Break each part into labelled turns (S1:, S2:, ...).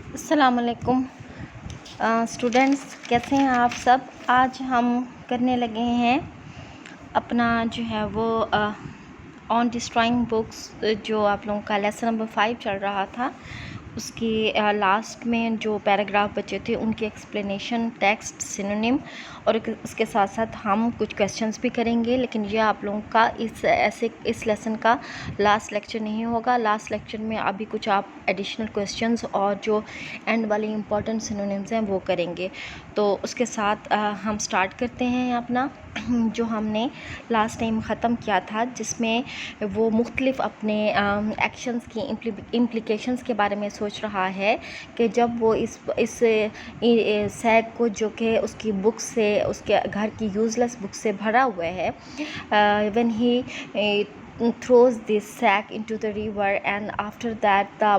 S1: अस्सलामुअलैकुम स्टूडेंट्स, कैसे हैं आप सब। आज हम करने लगे हैं अपना जो है वो ऑन डिस्ट्रॉइंग बुक्स, जो आप लोगों का लेसन नंबर 5 चल रहा था उसकी लास्ट में जो पैराग्राफ बचे थे उनकी एक्सप्लेनेशन, टेक्स्ट, सिनोनिम और उसके साथ साथ हम कुछ क्वेश्चंस भी करेंगे। लेकिन ये आप लोगों का इस लेसन का लास्ट लेक्चर नहीं होगा। लास्ट लेक्चर में अभी कुछ आप एडिशनल क्वेश्चंस और जो एंड वाले इंपॉर्टेंट सिनोनिम्स हैं वो करेंगे। तो उसके साथ हम स्टार्ट करते हैं अपना जो हमने लास्ट टाइम ख़त्म किया था, जिसमें वो मुख्तलिफ अपने एक्शंस की इम्प्लिकेशंस के बारे में सोच रहा है कि जब वो इस सैग को जो कि उसकी बुक से, उसके घर की यूज़लेस बुक से भरा हुआ है, when he throws this sack into the river and after that the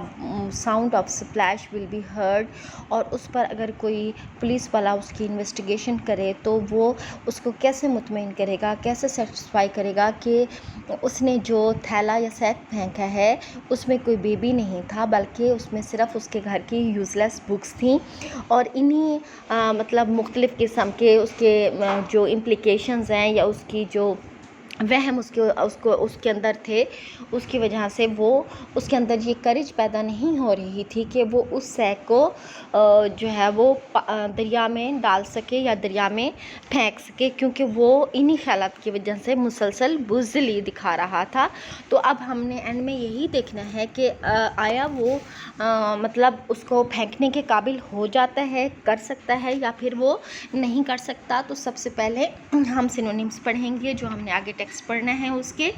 S1: sound of splash will be heard। और उस पर अगर कोई पुलिस वाला उसकी इन्वेस्टिगेशन करे तो वो उसको कैसे मुतमईन करेगा, कैसे सेटिस्फाई करेगा कि उसने जो थैला या सैक फेंका है उसमें कोई बेबी नहीं था, बल्कि उसमें सिर्फ उसके घर की यूज़लेस बुक्स थी। और इन्हीं मतलब मुख्तलिफ़ किस्म के उसके जो इम्प्लिकेशंस हैं या उसकी जो वहम उसके अंदर थे, उसकी वजह से वो उसके अंदर ये करेज पैदा नहीं हो रही थी कि वो उस सैक को जो है वो दरिया में डाल सके या दरिया में फेंक सके, क्योंकि वो इन्हीं ख्यालात की वजह से मुसलसल बुज़दिली दिखा रहा था। तो अब हमने एंड में यही देखना है कि आया वो मतलब उसको फेंकने के काबिल हो जाता है, कर सकता है या फिर वो नहीं कर सकता। तो सबसे पहले हम सिनोनिम्स पढ़ेंगे जो हमने आगे टेक्स्ट पढ़ना है उसके।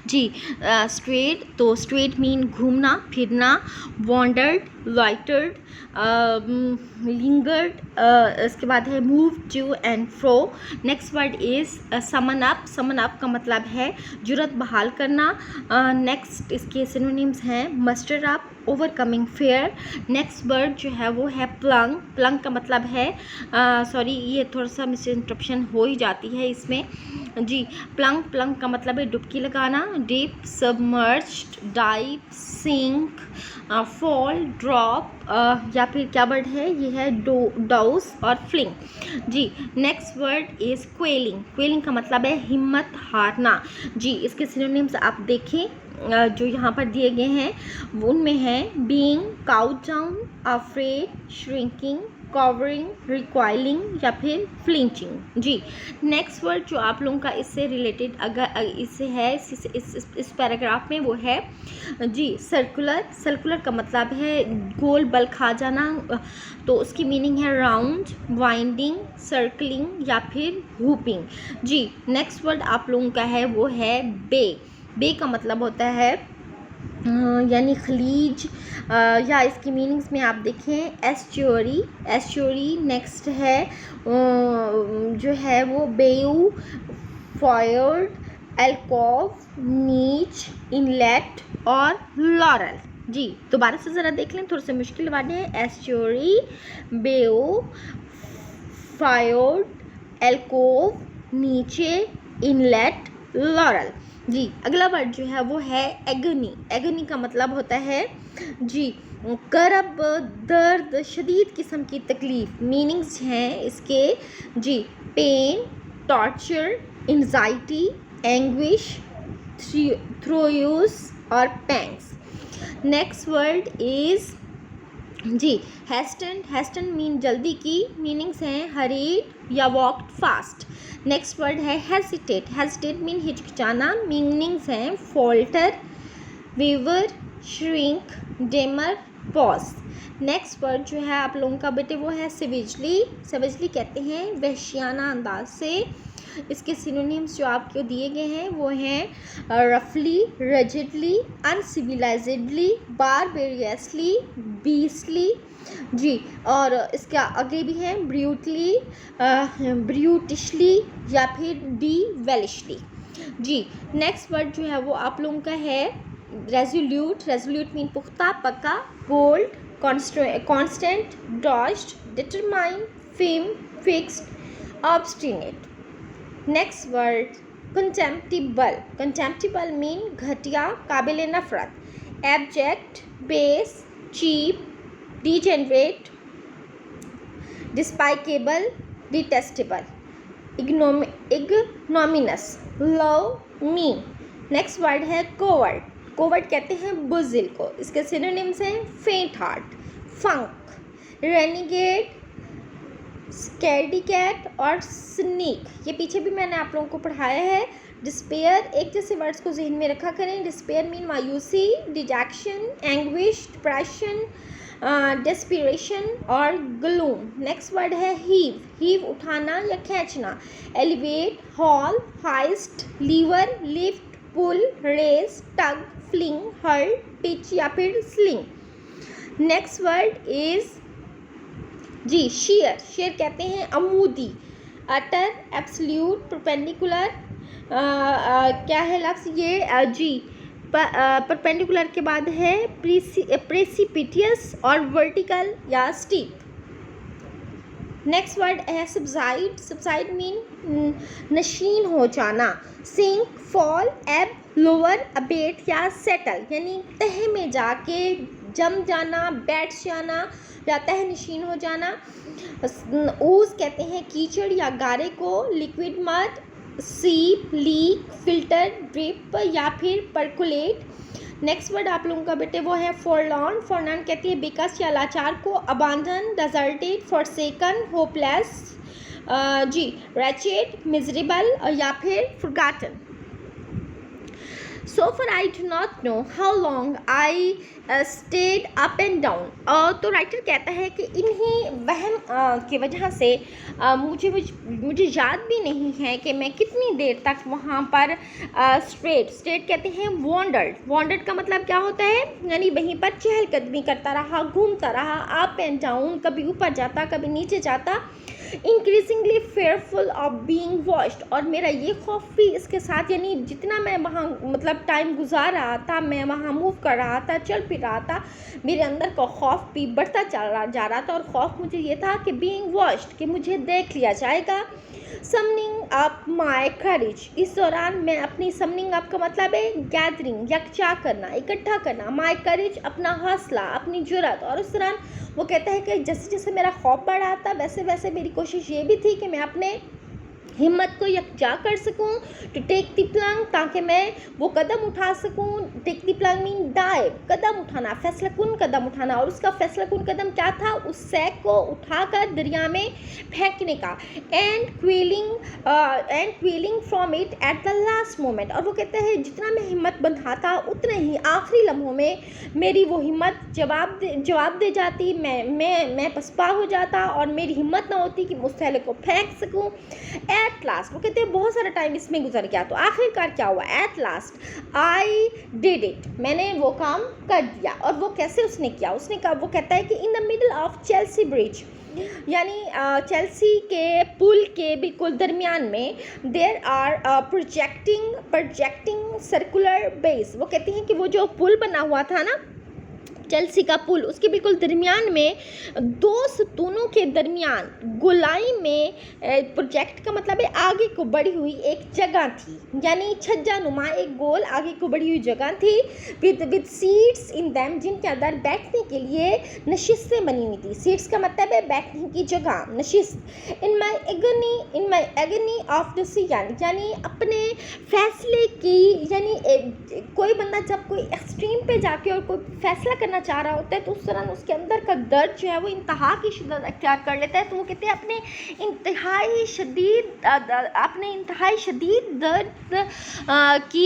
S1: जी, स्ट्रेट, तो स्ट्रेट मीन घूमना फिरना, वॉन्डर्ड, लॉइटर्ड, लिंगर्ड, इसके बाद है move to and fro. Next word is summon up. Summon up का मतलब है जुर्रत बहाल करना। नेक्स्ट इसके सिनोनिम्स हैं muster up, overcoming fear. Next word जो है वो है प्लंग। प्लंग का मतलब है सॉरी, ये थोड़ा सा मिस इंटरप्शन हो ही जाती है इसमें। जी, प्लंग का मतलब है डुबकी लगाना। Deep, submerged, dive, sink, fall, drop, या फिर क्या वर्ड है, ये है डाउस और फ्लिंग। जी, next word is quelling. Quelling का मतलब है हिम्मत हारना। जी, इसके सिनोनिम्स आप देखें जो यहाँ पर दिए गए हैं उनमें है being, cowed down, afraid, shrinking, cowering, recoiling या फिर फ्लिंचिंग। जी, नेक्स्ट वर्ड जो आप लोगों का इससे रिलेटेड अगर इससे है इस पैराग्राफ में वो है जी सर्कुलर। सर्कुलर का मतलब है गोल बल खा जाना, तो उसकी मीनिंग है राउंड, वाइंडिंग, सर्कलिंग या फिर हुपिंग। जी, नेक्स्ट वर्ड आप लोगों का है वो है बे। बे का मतलब होता है यानी खलीज, या इसकी मीनिंग्स में आप देखें एस्च्योरी। एस्च्योरी नेक्स्ट है जो है वो बेयू, फॉयर्ड, एल्कोव, नीच, इनलेट और लॉरल। जी, दोबारा से ज़रा देख लें, थोड़े से मुश्किल वाले हैं। एस्च्योरी, बेयू, फॉयर्ड, एल्कोव, नीचे, इनलेट, लॉरल। जी, अगला वर्ड जो है वो है एगनी। एगनी का मतलब होता है जी करब, दर्द, शदीद किस्म की तकलीफ़। मीनिंग्स हैं इसके जी pain, torture, anxiety, anguish, throes और पैंग्स। नेक्स्ट वर्ड इज़ जी हेस्टन। हेस्टन मीन जल्दी की। मीनिंग्स हैं हरीड या वॉकड फास्ट। नेक्स्ट वर्ड है हेजिटेट। हेजिटेट मीन हिचकिचाना। मीनिंग्स हैं falter, waver, shrink, demur, pause. Next word जो है आप लोगों का बेटे वो है सेवेजली। सेवेजली कहते हैं वहशियाना अंदाज से। इसके सिनोनिम्स जो आपको दिए गए हैं वो हैं रफली, रिजिडली, अनसिविलाइज्डली, बारबेरियसली, बीसली। जी, और इसके आगे भी हैं ब्रूटली, ब्रूटिशली या फिर बी वेलिशली। जी, नेक्स्ट वर्ड जो है वो आप लोगों का है रेजोल्यूट। रेजोल्यूट मीन पुख्ता, पक्का, bold, constant, dogged, determine, firm, fixed, obstinate. Next word contemptible. Contemptible mean घटिया, काबिल नफरत। Abject, base, cheap, degenerate, despicable, detestable, ignominious, love, mean. Next word है कोवर्ड. कोवर्ड कहते हैं बुजिल को. इसके सिनोनिम्स हैं faint heart, funk, renegade, scaredy cat और स्नीक. ये पीछे भी मैंने आप लोगों को पढ़ाया है. डिस्पेयर, एक जैसे वर्ड्स को जहन में रखा करें. डिस्पेयर मीन मायूसी, डिजैक्शन, एंग्विश, डिप्रेशन, डेस्पिरेशन और ग्लूम. नेक्स्ट वर्ड है हीव. हीव उठाना या खींचना. Elevate, haul, hoist, lever, lift, pull, raise, tug, fling, hurl, pitch या फिर स्लिंग. नेक्स्ट वर्ड इज जी शेयर. शेयर कहते हैं अमूदी. अटर, एब्सोल्यूट, परपेंडिकुलर, क्या है लफ्ज़ ये जी परपेंडिकुलर के बाद है प्रेसिपिटियस और वर्टिकल या स्टीप. नेक्स्ट वर्ड है सब्साइड. सब्साइड मीन नशीन हो जाना. सिंक, फॉल, एब, लोअर, अबेट या सेटल यानी तह में जाके जम जाना, बैठ जाना, या तह नशीन हो जाना. ooze कहते हैं कीचड़ या गारे को. लिक्विड मड, सीप, लीक, फिल्टर, ड्रिप या फिर परकुलेट. नेक्स्ट वर्ड आप लोगों का बेटे वो है फॉरलॉर्न. फॉरलॉर्न कहती है बेकस या लाचार को. अबांडन, डेजर्टेड, फॉरसेकन, होपलेस, जी रैचेट, मिजरेबल या फिर forgotten. So far I do not know how long I stayed up and down. तो राइटर कहता है कि इन्हीं वहम की वजह से मुझे याद भी नहीं है कि मैं कितनी देर तक वहाँ पर स्ट्रेट कहते हैं वॉन्डर्ड का मतलब क्या होता है यानी वहीं पर चहलकदमी करता रहा, घूमता रहा, अप एंड डाउन, कभी ऊपर जाता कभी नीचे जाता. Increasingly fearful of being watched. और मेरा ये खौफ भी इसके साथ यानी जितना मैं वहाँ मतलब टाइम गुजार रहा था, मैं वहाँ मूव कर रहा था, चल फिर रहा था, मेरे अंदर का खौफ भी बढ़ता जा रहा था. और खौफ मुझे ये था कि बीइंग वॉच्ड कि मुझे देख लिया जाएगा. समनिंग अप माई करेज. इस दौरान मैं अपनी समनिंग अप का मतलब है गैदरिंग, यकजा करना, इकट्ठा करना. माई करेज अपना हौसला, अपनी जुर्रत. और उस दौरान वो कहता है कि जैसे जैसे मेरा खौफ बढ़ रहा था वैसे वैसे मेरी कोशिश ये भी थी कि मैं अपने हिम्मत को यकजा कर सकूं. टू टेक द प्लंग ताकि मैं वो कदम उठा सकूं. Take the plunge mean dive, कदम उठाना, फैसला कुन कदम उठाना. और उसका फैसला कुन कदम क्या था? उस सैक को उठाकर दरिया में फेंकने का. And quailing from it at the last moment. और वो कहते हैं जितना मैं हिम्मत बंधाता उतने ही आखिरी लम्हों में मेरी वो हिम्मत जवाब दे जाती. मैं पसपा हो जाता और मेरी हिम्मत ना होती कि मैं उस थैले को फेंक सकूं. एट लास्ट वो कहते हैं बहुत सारा टाइम इसमें गुजर गया तो आखिरकार क्या हुआ? At last I did it. मैंने वो काम कर दिया. और वो कैसे उसने किया? उसने कहा, वो कहता है कि in the middle of Chelsea bridge यानी चेल्सी के पुल के बिल्कुल दरमियान में there are projecting circular bays. वो कहती हैं कि वो जो पुल बना हुआ था ना चेल्सी का पुल, उसके बिल्कुल दरमियान में दो सतूनों के दरमियान गोलाई में प्रोजेक्ट का मतलब है आगे को बढ़ी हुई एक जगह थी यानी छज्जा नुमा एक गोल आगे को बढ़ी हुई जगह थी. विद सीट्स इन दैम जिनके अंदर बैठने के लिए नशिस्तें बनी हुई थी. सीट्स का मतलब है बैठने की जगह, नशिस्त. इन माई एगनी ऑफ द सी यानी अपने फैसले की यानी कोई बंदा जब कोई एक्सट्रीम पे जाके और कोई फैसला करना चाह रहा होता है तो उस दौरान उसके अंदर का दर्द जो है वो इंतहा की शिद्दत अख्तियार कर लेता है. तो वो कहते हैं अपने इंतहाई शदीद दर्द की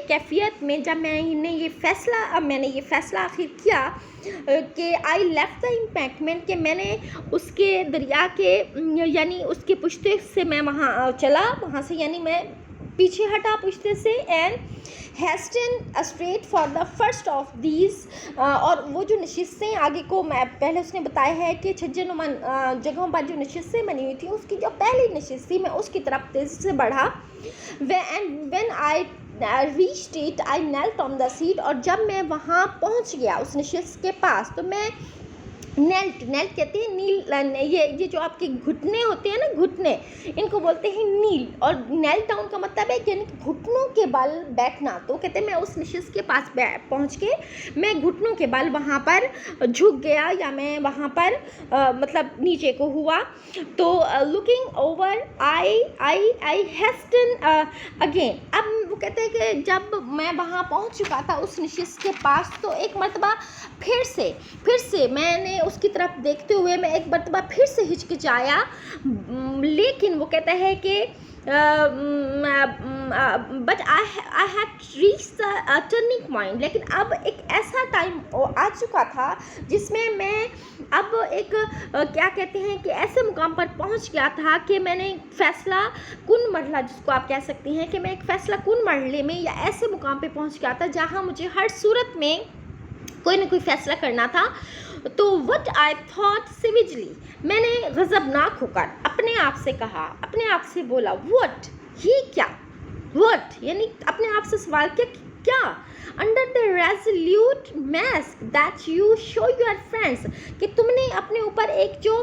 S1: कैफियत में जब मैंने ये फैसला आखिर किया कि आई लेफ्ट द इम्पैक्टमेंट कि मैंने उसके दरिया के यानी उसके पुश्ते से मैं वहाँ चला, वहाँ से यानी मैं पीछे हटा पुश्ते से. And hasten straight for the first of these. और वो जो नशिस्तें आगे को मैं पहले उसने बताया है कि छज्जनुमा जगहों पर जो नशिस्तें बनी हुई थी उसकी जो पहली नशिस्त थी मैं उसकी तरफ तेज़ी से बढ़ा. When I reached it I knelt on the seat. और जब मैं वहाँ पहुँच गया उस नशिस्त के पास तो मैं नेल्ट, नेल्ट कहते हैं नील, ये जो आपके घुटने होते हैं ना, घुटने, इनको बोलते हैं नील। और नेल डाउन का मतलब है यानी घुटनों के बल बैठना। तो कहते हैं मैं उस निशिस के पास पहुंच के मैं घुटनों के बल वहाँ पर झुक गया, या मैं वहाँ पर मतलब नीचे को हुआ। तो लुकिंग ओवर आई हेस्टन अगेन। अब वो कहते हैं कि जब मैं वहाँ पहुँच चुका था उस निशिस के पास, तो एक मरतबा फिर से मैंने उसकी तरफ देखते हुए मैं एक मरतबा फिर से हिचकिचाया। लेकिन वो कहता है कि but I had reached the turning point. लेकिन अब एक ऐसा टाइम आ चुका था जिसमें मैं अब एक क्या कहते हैं कि ऐसे मुकाम पर पहुंच गया था कि मैंने फैसला कुन मरला, जिसको आप कह सकती हैं कि मैं एक फैसला कुन मरले में या ऐसे मुकाम पे पहुंच गया था जहां मुझे हर सूरत में कोई ना कोई फैसला करना था। तो वट आई थॉट सेविजली, मैंने गज़बनाक होकर अपने आप से कहा, अपने आप से बोला, वट, ये क्या, वट यानी अपने आप से सवाल किया क्या, under the resolute mask that you show your friends, कि तुमने अपने ऊपर एक जो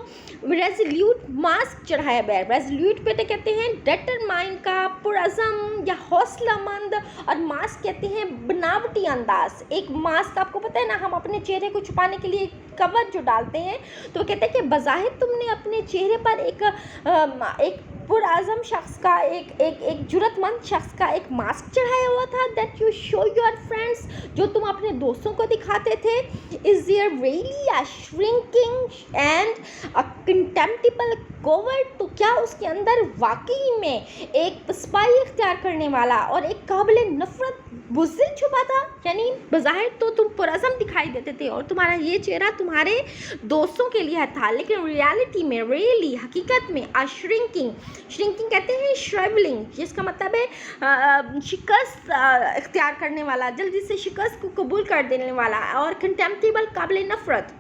S1: रेजोल्यूट मास्क चढ़ाया है। रेजोल्यूट पे तो कहते हैं डिटरमाइन का, पुरज़म या हौसलामंद, और मास्क कहते हैं बनावटी अंदाज। एक मास्क आपको पता है ना, हम अपने चेहरे को छुपाने के लिए कवर जो डालते हैं, तो कहते हैं कि बज़ाहिर तुमने अपने चेहरे पर एक पुरआज़म शख्स का, एक जुर्रतमंद शख्स का एक मास्क चढ़ाया हुआ था, that you show your friends, जो तुम अपने दोस्तों को दिखाते थे। Is there really a shrinking and a contemptible coward, तो क्या उसके अंदर वाकई में एक स्पाई इख्तियार करने वाला और एक काबिल नफरत बुज़दिल छुपा था? यानी बज़ाहिर तो तुम पुरअज़म दिखाई देते थे और तुम्हारा ये चेहरा तुम्हारे दोस्तों के लिए था, लेकिन रियलिटी में, रियली हकीकत में श्रिंकिंग कहते हैं श्रवलिंग, जिसका मतलब है शिकस्त इख्तियार करने वाला, जल्दी से शिकस्त को कबूल कर देने वाला, और कंटेम्प्टिबल काबिल नफरत।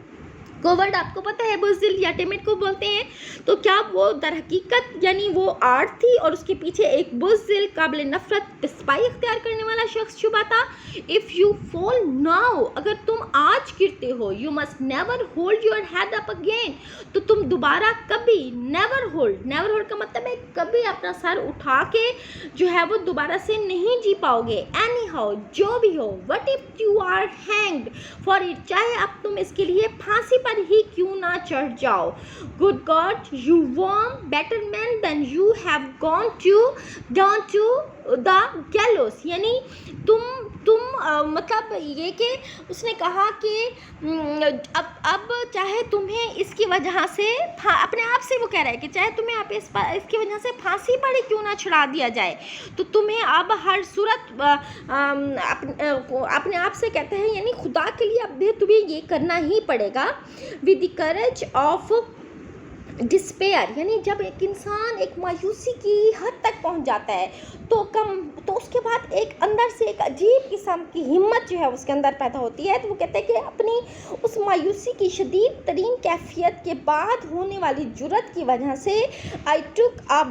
S1: कोवर्ड आपको पता है बुज़दिल या टिमिड को बोलते हैं। तो क्या वो दर हकीकत यानी वो आर्ट थी और उसके पीछे एक बुज़दिल काबिल नफरत स्पाई इख्तियार करने वाला शख्स छुपा था। इफ़ यू फॉल नाउ, अगर तुम आज गिरते हो, you must never hold your head up again, तो तुम दोबारा कभी, नेवर होल्ड का मतलब है कभी अपना सर उठा के जो है वो दोबारा से नहीं जी पाओगे। एनी हाउ, जो भी हो, what if you are hanged for it, चाहे अब तुम इसके लिए फांसी पर ही क्यों ना चढ़ जाओ। Good God, you warm better man than you have gone to the gallows, यानी तुम मतलब ये कि उसने कहा कि अब चाहे तुम्हें इसकी वजह से अपने आप से वो कह रहा है कि चाहे तुम्हें आप इसकी वजह से फांसी पर ही क्यों ना छुड़ा दिया जाए, तो तुम्हें अब हर सूरत अपने आप से कहते हैं यानी खुदा के लिए अब भी तुम्हें ये करना ही पड़ेगा। With the courage of despair, यानी जब एक इंसान एक मायूसी की हद तक पहुंच जाता है तो उसके बाद एक अंदर से एक अजीब किस्म की हिम्मत जो है उसके अंदर पैदा होती है। तो वो कहते हैं कि अपनी उस मायूसी की शदीद तरीन कैफियत के बाद होने वाली जुर्रत की वजह से आई टुक अ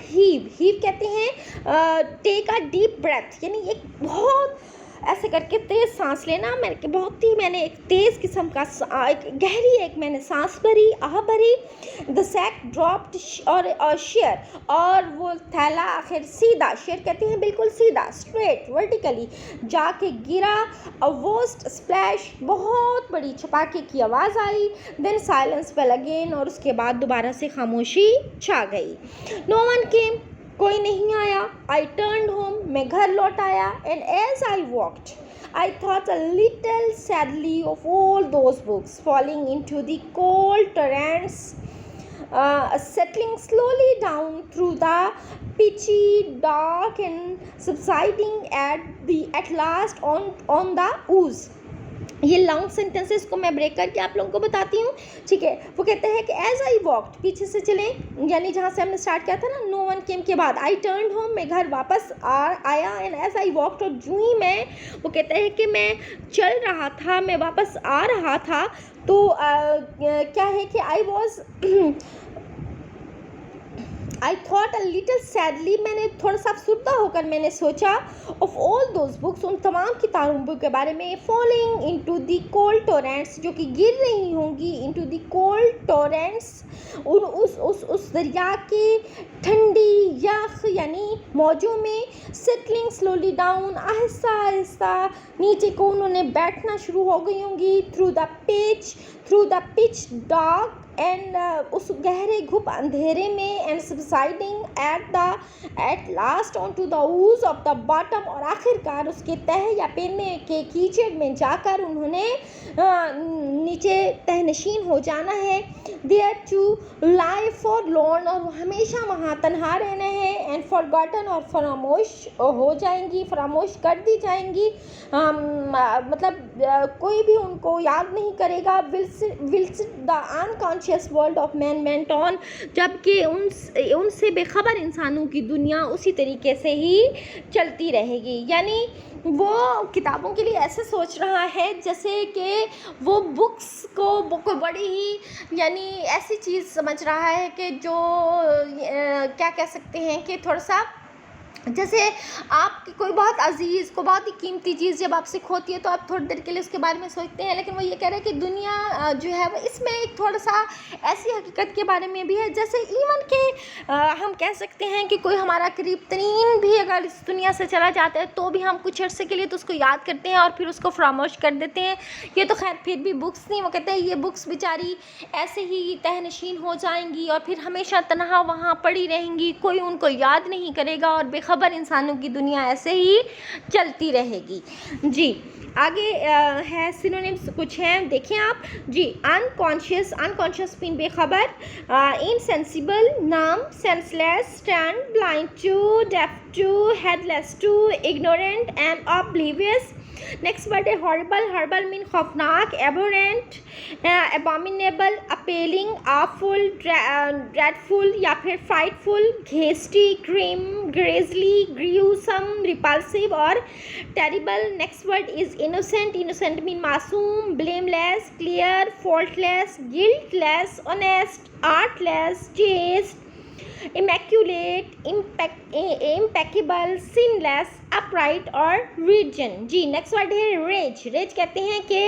S1: हीव कहते हैं टेक अ डीप ब्रेथ, यानी एक बहुत ऐसे करके तेज़ सांस लेना। मैंने एक तेज़ किस्म का एक गहरी एक मैंने सांस भरी, भरी। द सैक ड्रॉप्ड और शेयर, और वो थैला आखिर सीधा, शेयर कहते हैं बिल्कुल सीधा, स्ट्रेट वर्टिकली जाके गिरा। अ वर्स्ट स्प्लैश, बहुत बड़ी छपाके की आवाज़ आई। देन साइलेंस फेल अगेन, और उसके बाद दोबारा से खामोशी छा गई। नो वन केम, कोई नहीं आया। आई टर्न्ड होम, मैं घर लौट आया। And as I walked I thought a little sadly of all those books falling into the cold torrents, settling slowly down through the pitchy dark and subsiding at last on the ooze. ये long sentences को मैं break करके आप लोगों को बताती हूँ, ठीक है। वो कहते हैं कि एज आई वॉक्ड, पीछे से चले, यानी जहाँ से हमने स्टार्ट किया था ना, नो वन केम के बाद आई टर्न्ड होम, मैं घर वापस आया। एंड एज आई वॉक्ड, और जो ही मैं, वो कहते हैं कि मैं चल रहा था, मैं वापस आ रहा था, तो क्या है कि आई I thought a little sadly, मैंने थोड़ा सा अफसुर्दा होकर मैंने सोचा, of all those books, उन तमाम किताबों के बारे में, falling into the cold torrents, जो कि गिर रही होंगी, into the cold torrents, उस दरिया के ठंडी यख यानी मौजों में, settling slowly down, Aahista Aahista नीचे को उन्होंने बैठना शुरू हो गई होंगी, through the pitch dark, and उस गहरे घुप अंधेरे में, and subsiding at last on to the ooze of the bottom, और आखिरकार उसके तह या पेने के कीचड़ में जाकर उन्होंने नीचे तहनशीन हो जाना है, there to lie forlorn, और हमेशा वहाँ तन्हा रहना है, एंड फॉरगॉटन, और फरामोश हो जाएंगी, फरामोश कर दी जाएंगी, मतलब कोई भी उनको याद नहीं करेगा, whilst the unconscious world of man went on, जबकि उनसे बेखबर इंसानों की दुनिया उसी तरीके से ही चलती रहेगी। यानी वो किताबों के लिए ऐसे सोच रहा है जैसे कि वो बुक्स को बड़ी ही यानी ऐसी चीज़ समझ रहा है कि जो क्या कह सकते हैं कि थोड़ा सा जैसे आपकी कोई बहुत अजीज़ को बहुत ही कीमती चीज़ जब आपसे खोती है तो आप थोड़ी देर के लिए उसके बारे में सोचते हैं, लेकिन वो ये कह रहे हैं कि दुनिया जो है वो इसमें एक थोड़ा सा ऐसी हकीकत के बारे में भी है, जैसे इवन के हम कह सकते हैं कि कोई हमारा करीब तरीन भी अगर इस दुनिया से चला जाता है तो भी हम कुछ अर्से के लिए तो उसको याद करते हैं और फिर उसको फरामोश कर देते हैं। ये तो खैर फिर भी बुक्स नहीं, वो कहते हैं ये बुक्स बेचारी ऐसे ही तहनशीन हो जाएंगी और फिर हमेशा तनहा वहाँ पड़ी रहेंगी, कोई उनको याद नहीं करेगा और बेखबर इंसानों की दुनिया ऐसे ही चलती रहेगी। जी आगे है सिनोनिम्स कुछ हैं, देखें आप जी। अनकॉन्शियस मीन बेखबर, insensible numb, senseless stunned, blind to, deaf to, heedless to, ignorant and oblivious. Next word है हॉरिबल मीन खौफनाक, abhorrent, abominable, appalling, awful, dreadful या फिर फ्राइटफुल, घेस्टी, ग्रिम, ग्रेजली, ग्रूसम, रिपल्सिव और terrible. Next word is innocent mean मासूम, blameless, clear, faultless, guiltless, honest, artless, chaste, immaculate, impeccable, sinless, upright और virgin। जी next word है rag कहते हैं कि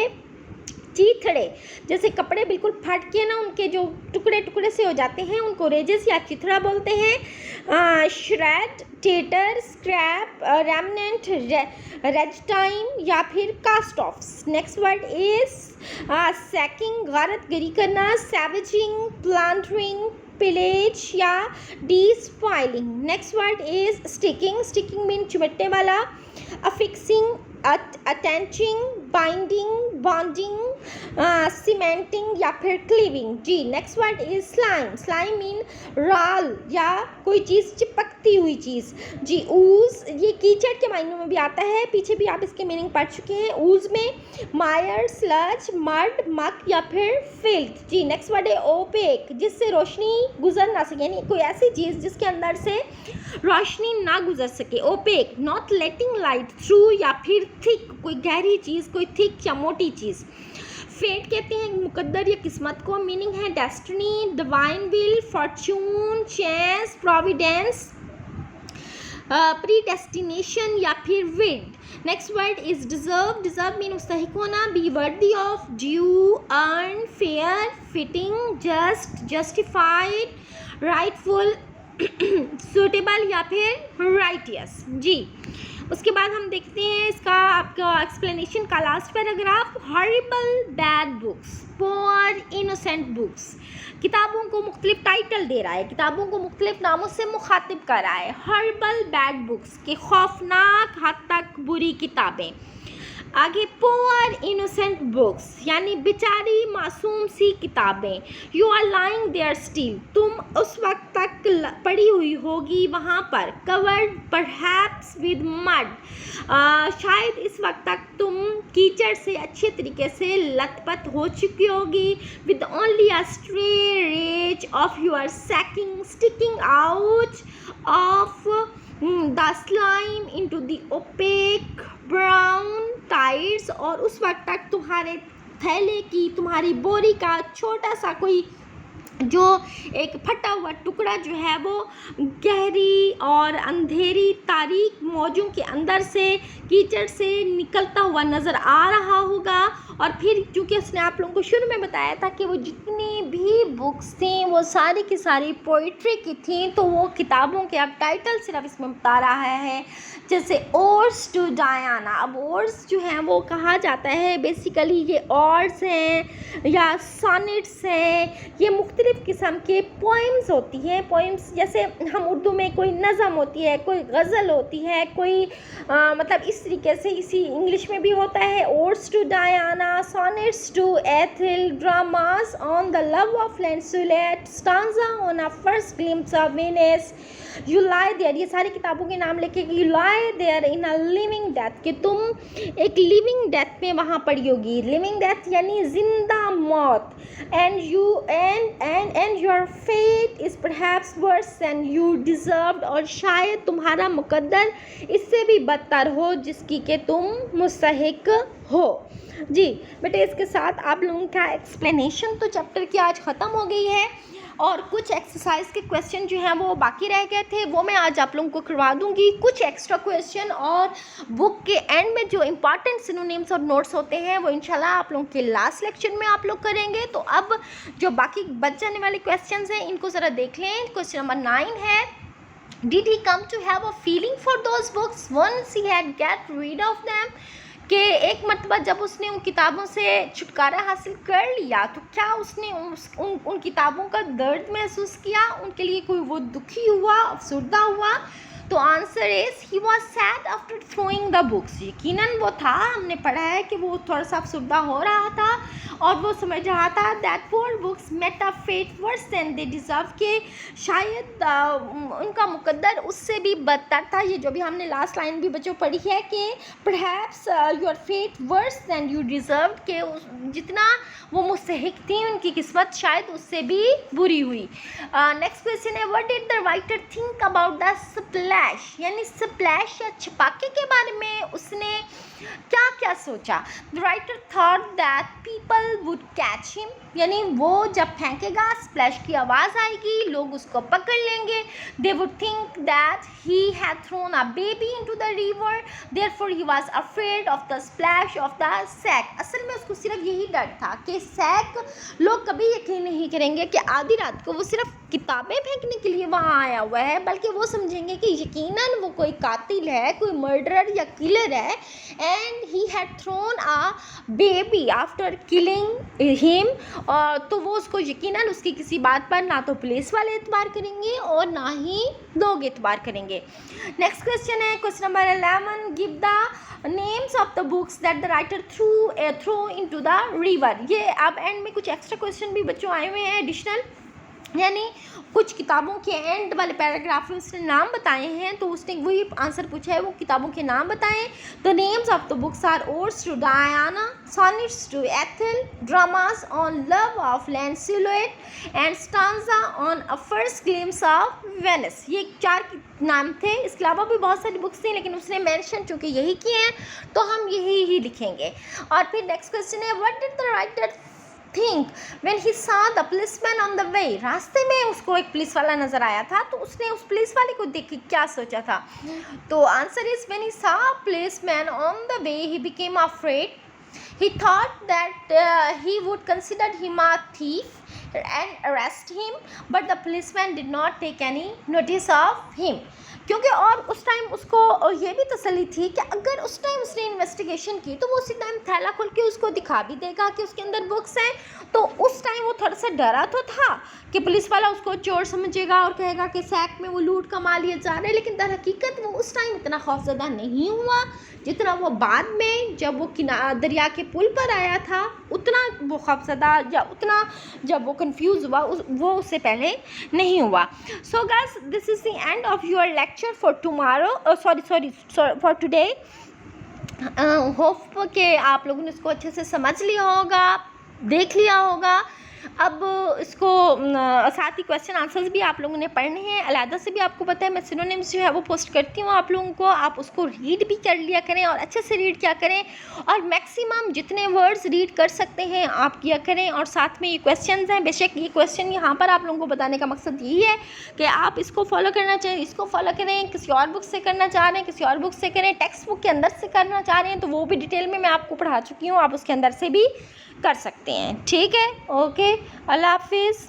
S1: चीथड़े, जैसे कपड़े बिल्कुल फट के ना उनके जो टुकड़े से हो जाते हैं उनको रेजेस या चिथड़ा बोलते हैं। Shred, tatter, scrap, remnant, ragtime या फिर cast offs. Next word is sacking, गारतगरी करना, सैवेजिंग, प्लांटरिंग, पिलेज या despoiling. Next word is sticking mean चिमटने वाला, affixing, attaching, binding, bonding, cementing या फिर क्लीविंग। जी next word is slime mean राल या कोई चीज़ चिपकती हुई चीज़। जी ऊज ये कीचड़ के मायनों में भी आता है, पीछे भी आप इसके मीनिंग पढ़ चुके हैं। ऊज में मायर, स्लज, मड, मक या फिर फिल्थ। जी नेक्स्ट वर्ड है ओपेक, जिससे रोशनी गुजर ना सके, यानी कोई ऐसी चीज़ जिसके अंदर से रोशनी ना गुजर सके। Opaque, not letting light through या फिर थिक, कोई गहरी चीज़, कोई थिक या मोटी चीज़। फेट कहते हैं मुकद्दर या किस्मत को, मीनिंग है destiny, divine will, fortune, chance, providence, predestination या फिर weird. Next word is deserve mean मुस्तहिक होना, be worthy of, due, earn, fair, fitting, just, justified, rightful, suitable या फिर राइटियस। जी उसके बाद हम देखते हैं इसका आपका एक्सप्लेनेशन का last paragraph. Horrible bad books, poor innocent books, किताबों को मुख्तलिफ टाइटल दे रहा है, किताबों को मुख्तलिफ नामों से मुखातिब कर रहा है। हॉरिबल बैड बुक्स के खौफनाक हद तक बुरी किताबें। आगे पुअर इनोसेंट बुक्स यानी बेचारी मासूम सी किताबें। You are lying there still, तुम उस वक्त तक पड़ी हुई होगी वहाँ पर। कवर्ड परहैप्स विद मड, शायद इस वक्त तक तुम कीचड़ से अच्छे तरीके से लथपथ हो चुकी होगी। With only a stray rays of your sacking sticking out of the slime into the opaque brown tiers, और उस वक्त तक तुम्हारे थैले की, तुम्हारी बोरी का छोटा सा कोई जो एक फटा हुआ टुकड़ा जो है वो गहरी और अंधेरी तारीक मौजों के अंदर से कीचड़ से निकलता हुआ नज़र आ रहा होगा। और फिर चूँकि उसने आप लोगों को शुरू में बताया था कि वो जितनी भी बुक्स थी वो सारी की सारी पोइट्री की थी, तो वो किताबों के अब टाइटल सिर्फ इसमें बता रहा है, जैसे ओड्स टू डायना। अब ओड्स जो हैं वो कहा जाता है बेसिकली ये ऑड्स हैं या सॉनेट्स हैं, ये मुख्तलिफ़ किस्म के पोइम्स होती हैं। पोइम्स जैसे हम उर्दू में कोई नज़म होती है, कोई गज़ल होती है, कोई मतलब इस तरीके से इसी इंग्लिश में भी होता है। Odes to Diana, sonnets to Ethel, dramas on the love of Lancelot, stanza on a first glimpse of Venus, you lie there, ये सारी किताबों के नाम लिखे कि you lie there in a living death, कि तुम एक living death में वहाँ पड़ी होगी। living death यानी जिंदा मौत। and your fate is perhaps worse than you deserved, और शायद तुम्हारा मुकद्दर इससे भी बदतर हो जिसकी कि तुम मुस्तहिक हो। जी बेटे, इसके साथ आप लोगों का एक्सप्लेनेशन तो चैप्टर की आज ख़त्म हो गई है, और कुछ एक्सरसाइज के क्वेश्चन जो हैं वो बाकी रह गए थे, वो मैं आज आप लोगों को करवा दूंगी। कुछ एक्स्ट्रा क्वेश्चन और बुक के एंड में जो इंपॉर्टेंट सिनोनिम्स और नोट्स होते हैं वो इंशाल्लाह आप लोगों के लास्ट लेक्चर में आप लोग करेंगे। तो अब जो बाकी बच जाने वाले क्वेश्चन हैं इनको ज़रा देख लें। क्वेश्चन नंबर 9 है, did he come to have a feeling for those books once he had get rid of them, कि एक मरतबा जब उसने उन किताबों से छुटकारा हासिल कर लिया तो क्या उसने उन किताबों का दर्द महसूस किया, उनके लिए कोई वो दुखी हुआ, अफसरदा हुआ? तो answer is he was sad after throwing the books. यकीनन वो था, हमने पढ़ा है कि वो थोड़ा सा अफसरदा हो रहा था और वो समझ रहा था that poor books met a fate worse than they deserve, के शायद उनका मुकद्दर उससे भी बदतर था। ये जो भी हमने लास्ट लाइन भी बच्चों पढ़ी है कि perhaps your fate worse than you deserve, के जितना वो मुस्तहिक थी उनकी किस्मत शायद उससे भी बुरी हुई। नेक्स्ट क्वेश्चन है, what did the writer think about the splash, यानी स्प्लैश या छपाके के बारे में उसने क्या क्या सोचा? The writer thought that people would catch him, यानी वो जब फेंकेगा स्प्लैश की आवाज़ आएगी, लोग उसको पकड़ लेंगे। They would think that he had thrown a baby into the river, therefore he was afraid of the splash of the sack. असल में उसको सिर्फ यही डर था कि सैक, लोग कभी यकीन नहीं करेंगे कि आधी रात को वो सिर्फ किताबें फेंकने के लिए वहाँ आया हुआ है, बल्कि वो समझेंगे कि यकीनन वो कोई कातिल है, कोई मर्डरर या किलर है। And he had thrown a baby after killing him, तो वो उसको यकीनन उसकी किसी बात पर ना तो पुलिस वाले एतबार करेंगे और ना ही लोग एतबार करेंगे। नेक्स्ट क्वेश्चन है, question number 11, give the names of the books that the writer throw into the river. ये अब एंड में कुछ एक्स्ट्रा क्वेश्चन भी बच्चों आए हुए हैं एडिशनल, यानी कुछ किताबों के एंड वाले पैराग्राफ में उसने नाम बताए हैं, तो उसने वही आंसर पूछा है, वो किताबों के नाम बताएं। The names of the books are odes to Diana, sonnets to Ethel, dramas on love of Lancelot and stanza on a first glimpse of Venice. ये 4 नाम थे, इसके अलावा भी बहुत सारी बुक्स थी लेकिन उसने मेंशन चूँकि यही किए हैं तो हम यही ही लिखेंगे। और फिर नेक्स्ट क्वेश्चन है, what did the writer think when he saw the policeman on the way. रास्ते में उसको एक पुलिस वाला नज़र आया था, तो उसने उस पुलिस वाले को देख के क्या सोचा था? तो answer is when he saw policeman on the way he became afraid, he thought that he would consider him a thief and arrest him, but the policeman did not take any notice of him, क्योंकि और उस time उसको ये भी तसल्ली थी कि अगर उस टाइम उसने इन्वेस्टिगेशन की तो वो उसी टाइम थैला खोल के उसको दिखा भी देगा कि उसके अंदर बुक्स हैं। तो उस टाइम वो थोड़ा सा डरा तो था कि पुलिस वाला उसको चोर समझेगा और कहेगा कि सैक में वो लूट कमा लिए जा रहे, लेकिन दर हकीकत वो उस टाइम इतना खौफजदा नहीं हुआ जितना वो बाद में जब वो दरिया के पुल पर आया था उतना वो खौफजदा या उतना जब वो कंफ्यूज हुआ वो उससे पहले नहीं हुआ। So guys, this is the end of your lecture for tomorrow, sorry for today. Hope कि आप लोगों ने इसको अच्छे से समझ लिया होगा, देख लिया होगा अब इसको साथ ही क्वेश्चन आंसर्स भी आप लोगों ने पढ़ने हैं। अलहदा से भी आपको पता है मैं सिनोनिम्स जो है वो पोस्ट करती हूँ आप लोगों को, आप उसको रीड भी कर लिया करें और अच्छे से रीड किया करें, और मैक्सिमम जितने वर्ड्स रीड कर सकते हैं आप किया करें। और साथ में ये क्वेश्चंस हैं, बेशक ये क्वेश्चन यहाँ पर आप लोगों को बताने का मकसद यही है कि आप इसको फॉलो करना चाहिए, इसको फॉलो करें। किसी और बुक से करना चाह रहे हैं किसी और बुक से करें, टेक्स्ट बुक के अंदर से करना चाह रहे हैं तो वो भी डिटेल में मैं आपको पढ़ा चुकी हूँ, आप उसके अंदर से भी कर सकते हैं। ठीक है, ओके, अल्लाह हाफिज़।